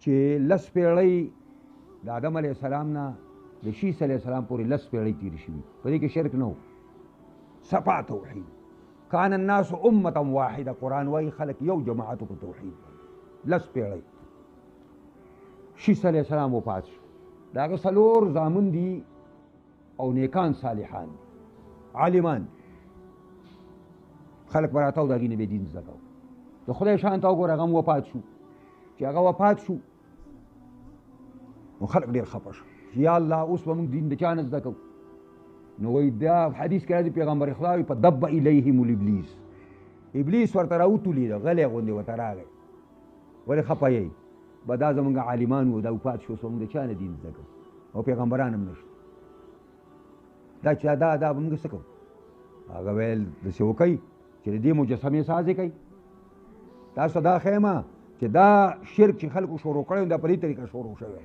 چې لس پیړۍ د آدم علیه السلام نه د شیس علیه السلام پورې لس پیړۍ تېرې شوي په دې کې شرک نه و صفا توحید کان الناس امة واحده قرآن وایي خلک یو جماعت په توحید لس پیړۍ شیس علیه السلام وفات شو د هغه څلور زامن دي او نیکان صالحان دي عالمان خلک به راته او د هغې نه به دین زده کوو د خدای شان ته وګوره هغه هم وفات شو چې هغه وفات شو نو خلک ډېر خفه شو چې یا الله اوس به موږ دین د چا نه زده کوو نو وایي دا حدیث کې راځي پیغمبر خدا وایي فدب الیهم الابلیس ابلیس ورته راوتولیده غلی غوندې ورته راغی ولې خفه یی به دا زمونږ عالمان وو دا وفات شو سو موږ د چا نه دین زده کوو او پیغمبران هم نشته دا چې دا به موږ څه کوو هغه ویل داسې وکئ چې د دې مجسمې سازې کوي تاسو دا ښیم چې دا شرک چې خلکو شروع کړی دا په دې طریقه شروع شوی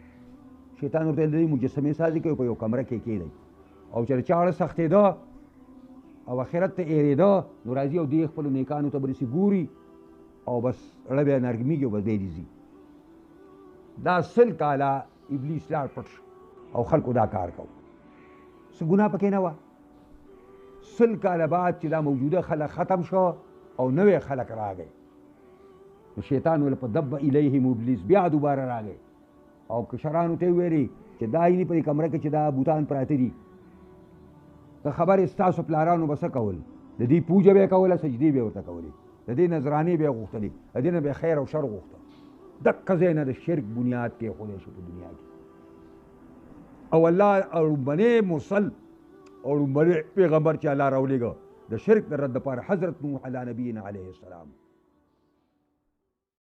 شیطان ورته د دې مجسمې سازي کوي په یو کمره کې کېږدئ او چې چا اړه سختېده او آخرت ته ایرېده نو راځي او دې خپلو نیکانو ته به داسې ګوري او بس زړه بیا نرمېږي او بس دی دې ځي دا 100 کاله ابلیس لاړ پټ شو او خلکو دا کار کوو څه ګناه پکې نه وه 100 کاله بعد چې دا موجوده خلک ختم شو او نوی خلک راغی نو شیطان ول په دب الیهم ابلیس بیا دوباره راغی او کشرانو ته ویلي چې دا یې په دې کمره کې چې دا بوتان پراته دي که خبرې ستاسو پلارانو به څه کول د دې پوجه به یې کوله سجدې به یې ورته کولې د دې نذرانې به یې غوښتلې د دې نه به یې خیر او شر غوښته دقه ځای نه د شرک بنیاد کېښودی شو په دنیا کې او الله اړومبنی مرسل او اړومبنی پیغمبر چې الله راولېږه د شرک د رد دپاره حضرت نوح علی نبینا علیه السلام